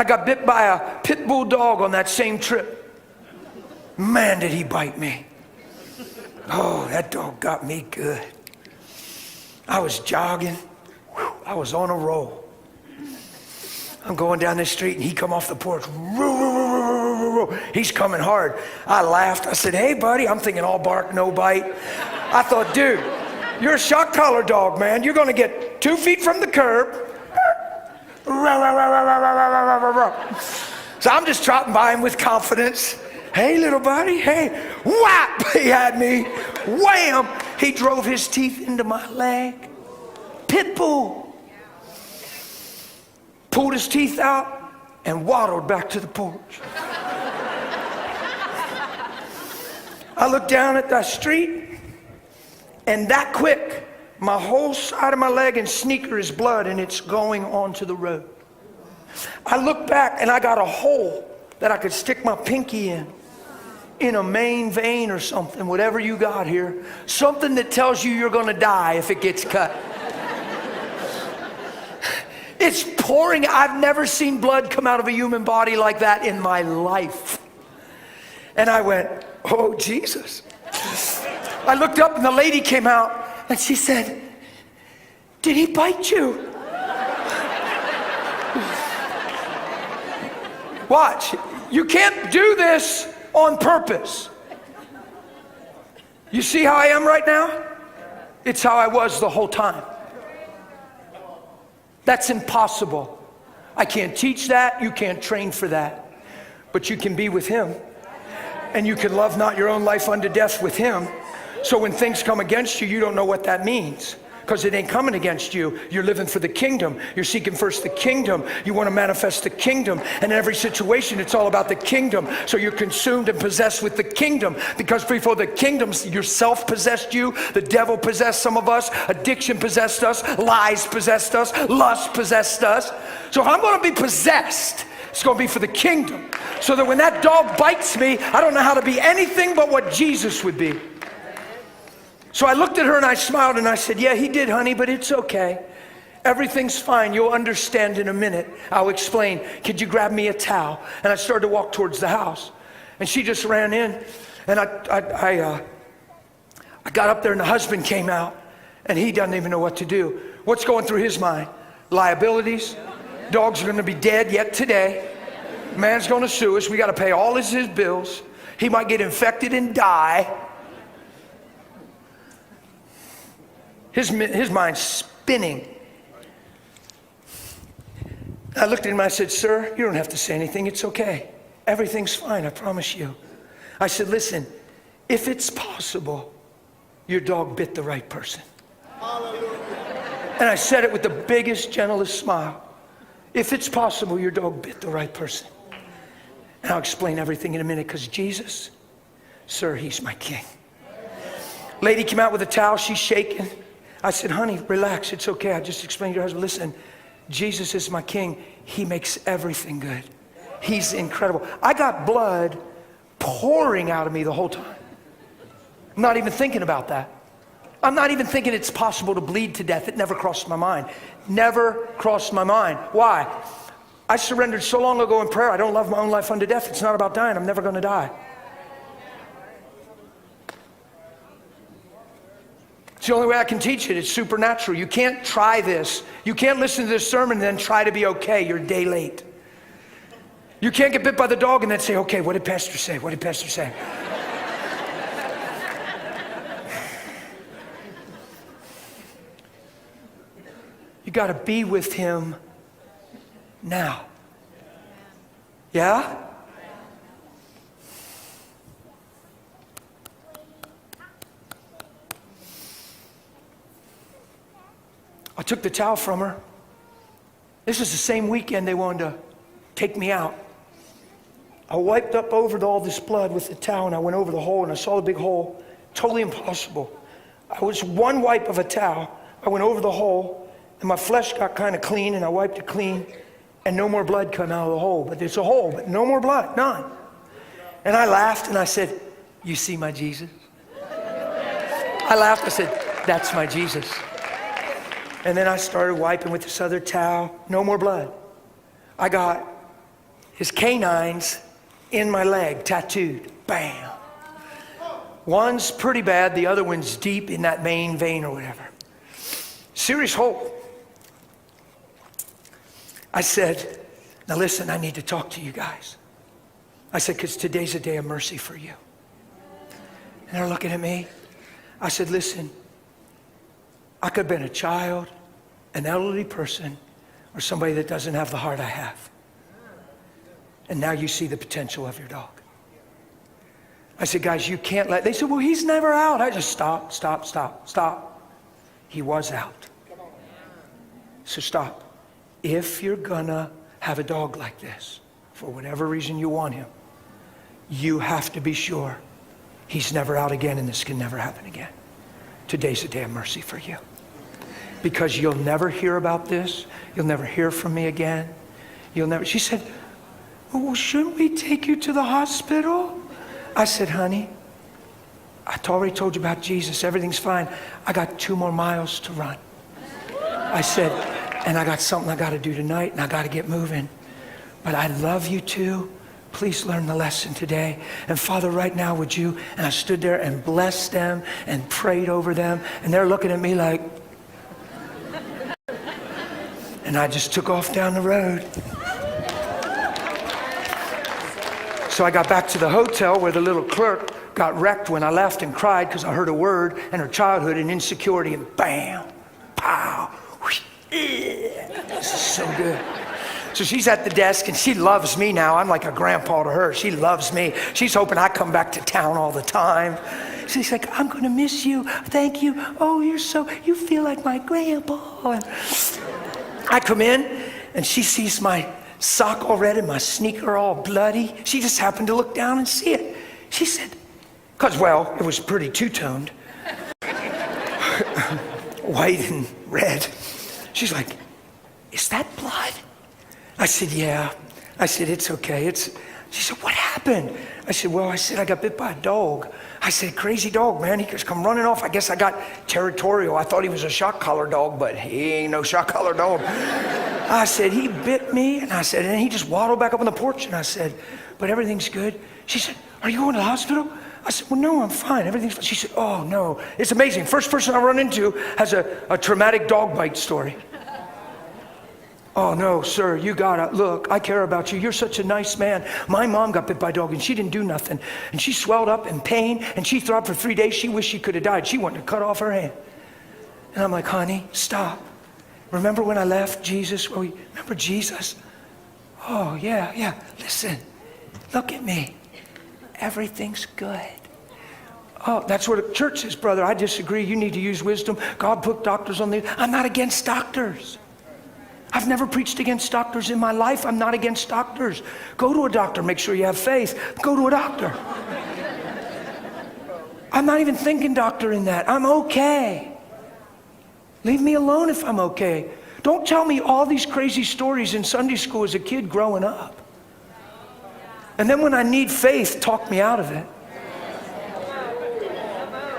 I got bit by a pit bull dog on that same trip. Man, did he bite me. Oh, that dog got me good. I was jogging. Whew, I was on a roll. I'm going down the street and he come off the porch. He's coming hard. I laughed. I said, hey, buddy. I'm thinking all bark, no bite. I thought, dude, you're a shock collar dog, man. You're going to get 2 feet from the curb. So I'm just trotting by him with confidence. Hey, little buddy, hey. Whap! He had me. Wham! He drove his teeth into my leg. Pit bull. Pulled his teeth out and waddled back to the porch. I looked down at the street, and that quick, my whole side of my leg and sneaker is blood, and it's going onto the road. I looked back, and I got a hole that I could stick my pinky in a main vein or something, whatever you got here. Something that tells you you're going to die if it gets cut. It's pouring. I've never seen blood come out of a human body like that in my life. And I went, oh, Jesus. I looked up, and the lady came out. And she said, did he bite you? Watch. You can't do this on purpose. You see how I am right now? It's how I was the whole time. That's impossible. I can't teach that. You can't train for that. But you can be with him. And you can love not your own life unto death with him. So when things come against you, you don't know what that means. Because it ain't coming against you. You're living for the kingdom. You're seeking first the kingdom. You want to manifest the kingdom. And in every situation, it's all about the kingdom. So you're consumed and possessed with the kingdom. Because before the kingdom, yourself possessed you. The devil possessed some of us. Addiction possessed us. Lies possessed us. Lust possessed us. So if I'm going to be possessed, it's going to be for the kingdom. So that when that dog bites me, I don't know how to be anything but what Jesus would be. So I looked at her and I smiled and I said, yeah, he did, honey, but it's okay. Everything's fine. You'll understand in a minute. I'll explain. Could you grab me a towel? And I started to walk towards the house. And she just ran in. And I got up there and the husband came out. And he doesn't even know what to do. What's going through his mind? Liabilities. Dog's are going to be dead yet today. Man's going to sue us. We got to pay all his bills. He might get infected and die. His mind's spinning. I looked at him and I said, sir, you don't have to say anything. It's okay. Everything's fine, I promise you. I said, listen, if it's possible, your dog bit the right person. Hallelujah. And I said it with the biggest, gentlest smile. If it's possible, your dog bit the right person. And I'll explain everything in a minute, because Jesus, sir, he's my king. Lady came out with a towel. She's shaking. I said, honey, relax. It's okay. I just explained to your husband, listen, Jesus is my king. He makes everything good. He's incredible. I got blood pouring out of me the whole time. I'm not even thinking about that. I'm not even thinking it's possible to bleed to death. It never crossed my mind. Never crossed my mind. Why? I surrendered so long ago in prayer. I don't love my own life unto death. It's not about dying. I'm never going to die. It's the only way I can teach it. It's supernatural. You can't try this. You can't listen to this sermon and then try to be okay. You're a day late. You can't get bit by the dog and then say, okay, what did Pastor say? What did Pastor say? You got to be with him now. Yeah? I took the towel from her. This was the same weekend they wanted to take me out. I wiped up over all this blood with the towel, and I went over the hole, and I saw the big hole. Totally impossible. I was one wipe of a towel. I went over the hole, and my flesh got kind of clean, and I wiped it clean, and no more blood come out of the hole. But there's a hole, but no more blood, none. And I laughed, and I said, you see my Jesus? I laughed, I said, that's my Jesus. And then I started wiping with this other towel. No more blood. I got his canines in my leg, tattooed. Bam. One's pretty bad, the other one's deep in that main vein or whatever. Serious hole. I said, now listen, I need to talk to you guys. I said, because today's a day of mercy for you. And they're looking at me. I said, listen, I could have been a child, an elderly person, or somebody that doesn't have the heart I have. And now you see the potential of your dog. I said, guys, you can't let, they said, well, he's never out. I just stop. He was out. So stop. If you're gonna have a dog like this, for whatever reason you want him, you have to be sure he's never out again and this can never happen again. Today's a day of mercy for you. Because you'll never hear about this. You'll never hear from me again. She said, well, shouldn't we take you to the hospital? I said, honey, I already told you about Jesus. Everything's fine. I got 2 more miles to run. I said, and I got something I got to do tonight, and I got to get moving. But I love you too. Please learn the lesson today. And Father, right now, would you? And I stood there and blessed them and prayed over them. And they're looking at me like, and I just took off down the road. So I got back to the hotel where the little clerk got wrecked when I left and cried because I heard a word and her childhood and insecurity, and bam, pow, whoosh, this is so good. So she's at the desk and she loves me now. I'm like a grandpa to her. She loves me. She's hoping I come back to town all the time. She's like, I'm going to miss you. Thank you. Oh, you feel like my grandpa. And I come in and she sees my sock all red and my sneaker all bloody. She just happened to look down and see it. She said, because, well, it was pretty two-toned. White and red. She's like, is that blood? I said, yeah. I said, it's okay. She said, what happened? I said, I got bit by a dog. I said, crazy dog, man. He just come running off. I guess I got territorial. I thought he was a shock collar dog, but he ain't no shock collar dog. I said, he bit me. And I said, and he just waddled back up on the porch. And I said, but everything's good. She said, are you going to the hospital? I said, well, no, I'm fine. Everything's fine. She said, oh, no. It's amazing. First person I run into has a traumatic dog bite story. Oh, no, sir, you gotta, look, I care about you. You're such a nice man. My mom got bit by a dog and she didn't do nothing. And she swelled up in pain and she throbbed for 3 days. She wished she could have died. She wanted to cut off her hand. And I'm like, honey, stop. Remember when I left Jesus? Remember Jesus? Oh, yeah. Listen, look at me. Everything's good. Oh, that's what the church says, brother. I disagree. You need to use wisdom. God put doctors on the... I'm not against doctors. I've never preached against doctors in my life. I'm not against doctors. Go to a doctor. Make sure you have faith. Go to a doctor. I'm not even thinking doctor in that. I'm okay. Leave me alone if I'm okay. Don't tell me all these crazy stories in Sunday school as a kid growing up. And then when I need faith, talk me out of it.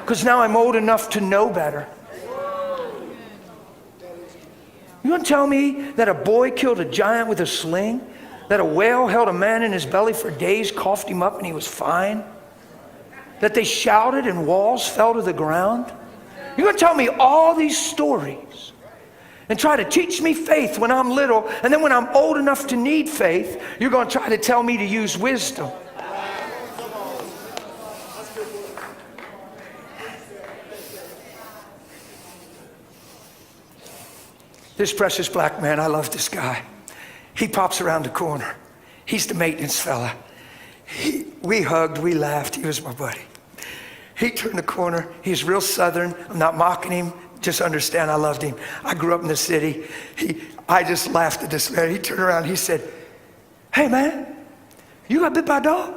Because now I'm old enough to know better. You want to tell me that a boy killed a giant with a sling? That a whale held a man in his belly for days, coughed him up, and he was fine? That they shouted and walls fell to the ground? You're going to tell me all these stories and try to teach me faith when I'm little, and then when I'm old enough to need faith, you're going to try to tell me to use wisdom. This precious black man, I love this guy. He pops around the corner. He's the maintenance fella. We hugged, we laughed. He was my buddy. He turned the corner. He's real Southern. I'm not mocking him. Just understand I loved him. I grew up in the city. I just laughed at this man. He turned around. He said, hey, man, you got bit by a dog?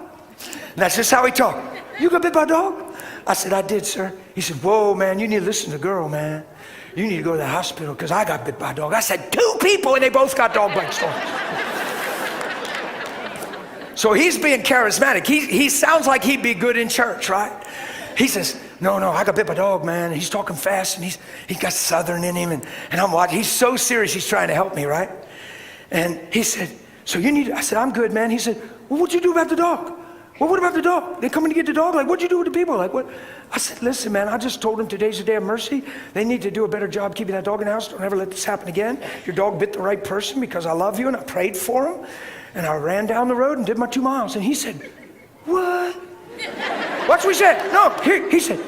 And that's just how he talked. You got bit by a dog? I said, I did, sir. He said, whoa, man, you need to listen to the girl, man. You need to go to the hospital because I got bit by a dog. I said, 2 people and they both got dog bite stories. So he's being charismatic. He sounds like he'd be good in church, right? He says, no, I got bit by a dog, man. He's talking fast and he's got Southern in him. And I'm watching. He's so serious. He's trying to help me, right? And he said, So you need, I said, I'm good, man. He said, well, what'd you do about the dog? Well, what about the dog? They coming to get the dog? Like, what'd you do with the people? Like, what? I said, listen, man, I just told them today's a day of mercy. They need to do a better job keeping that dog in the house. Don't ever let this happen again. Your dog bit the right person because I love you, and I prayed for him. And I ran down the road and did my 2 miles. And he said, what? What's what he said? No, he said,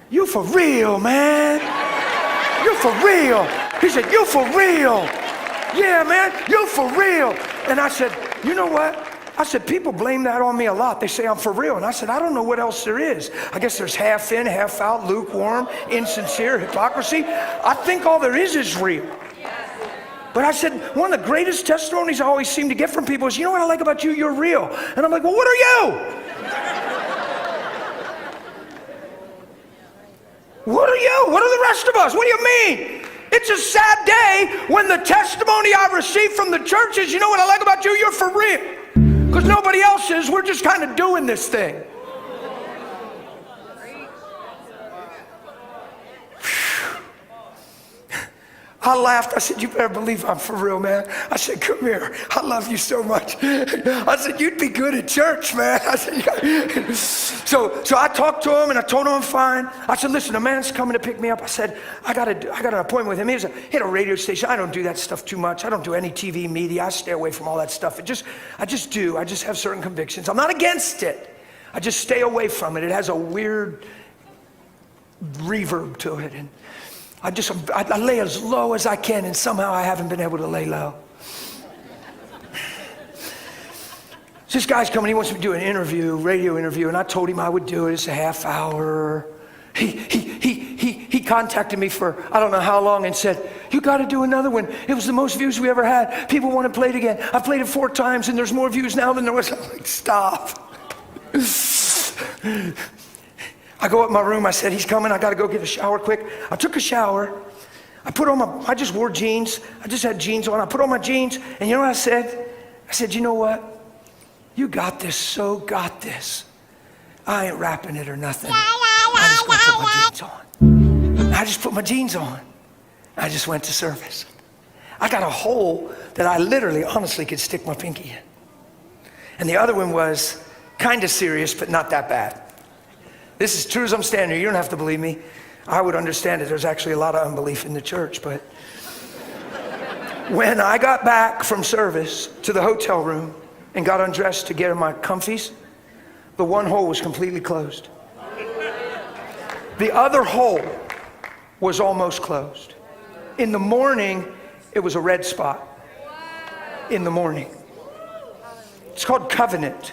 you for real, man. You for real. He said, you for real. Yeah, man, you for real. And I said, you know what? I said, people blame that on me a lot. They say I'm for real. And I said, I don't know what else there is. I guess there's half in, half out, lukewarm, insincere, hypocrisy. I think all there is real. But I said, one of the greatest testimonies I always seem to get from people is, you know what I like about you? You're real. And I'm like, well, what are you? What are you? What are the rest of us? What do you mean? It's a sad day when the testimony I receive from the church is, you know what I like about you? You're for real. Because nobody else is. We're just kind of doing this thing. I laughed. I said, you better believe I'm for real, man. I said, come here. I love you so much. I said, you'd be good at church, man. I said, yeah. So I talked to him and I told him I'm fine. I said, listen, a man's coming to pick me up. I said, I got an appointment with him. He had a radio station. I don't do that stuff too much. I don't do any TV media. I stay away from all that stuff. I just do. I just have certain convictions. I'm not against it. I just stay away from it. It has a weird reverb to it. And I lay as low as I can, and somehow I haven't been able to lay low. So this guy's coming, he wants me to do an interview, radio interview, and I told him I would do it. It's a half hour. He contacted me for I don't know how long and said, you got to do another one. It was the most views we ever had. People want to play it again. I played it 4 times, and there's more views now than there was. I'm like, stop. I go up my room, I said, he's coming, I gotta go get a shower quick. I took a shower, I just wore jeans, I just had jeans on, I put on my jeans, and you know what I said? I said, you know what? You got this, so got this. I ain't rapping it or nothing. I just gonna put my jeans on. I just put my jeans on. I just went to service. I got a hole that I literally, honestly could stick my pinky in. And the other one was kind of serious, but not that bad. This is true as I'm standing here. You don't have to believe me. I would understand it. There's actually a lot of unbelief in the church. But when I got back from service to the hotel room and got undressed to get in my comfies, the one hole was completely closed. The other hole was almost closed. In the morning, it was a red spot. In the morning. It's called covenant.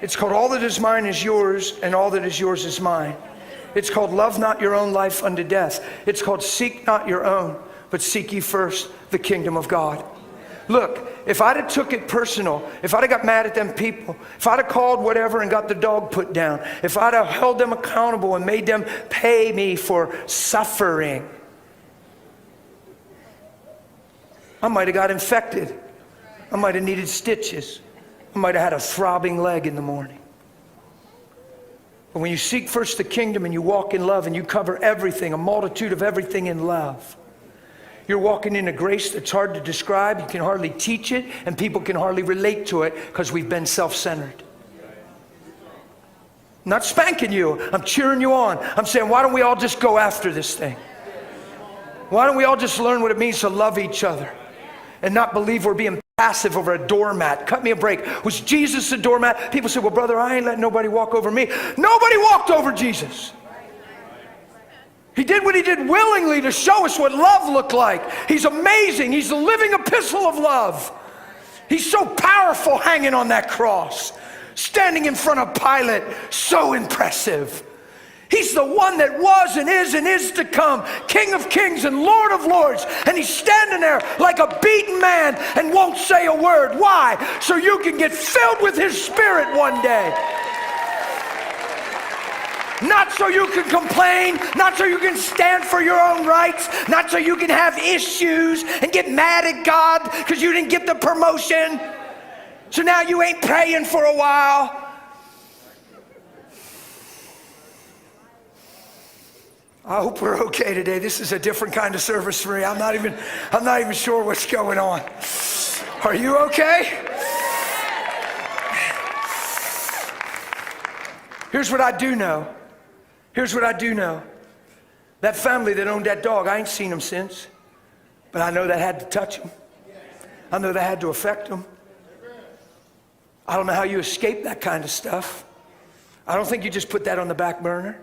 It's called all that is mine is yours, and all that is yours is mine. It's called love not your own life unto death. It's called seek not your own, but seek ye first the kingdom of God. Look, if I'd have took it personal, if I'd have got mad at them people, if I'd have called whatever and got the dog put down, if I'd have held them accountable and made them pay me for suffering, I might have got infected. I might have needed stitches. I might have had a throbbing leg in the morning. But when you seek first the kingdom and you walk in love and you cover everything, a multitude of everything in love, you're walking in a grace that's hard to describe. You can hardly teach it, and people can hardly relate to it because we've been self-centered. I'm not spanking you. I'm cheering you on. I'm saying, why don't we all just go after this thing? Why don't we all just learn what it means to love each other and not believe we're being passive over a doormat? Cut me a break. Was Jesus a doormat? People say, well, brother, I ain't letting nobody walk over me. Nobody walked over Jesus. He did what he did willingly to show us what love looked like. He's amazing. He's the living epistle of love. He's so powerful hanging on that cross, standing in front of Pilate, so impressive. He's the one that was and is to come, King of kings and Lord of lords. And he's standing there like a beaten man and won't say a word. Why? So you can get filled with his spirit one day. Not so you can complain, not so you can stand for your own rights, not so you can have issues and get mad at God because you didn't get the promotion. So now you ain't praying for a while. I hope we're okay today. This is a different kind of service for me. I'm not even sure what's going on. Are you okay? Here's what I do know. Here's what I do know. That family that owned that dog, I ain't seen them since. But I know that had to touch them. I know that had to affect them. I don't know how you escape that kind of stuff. I don't think you just put that on the back burner.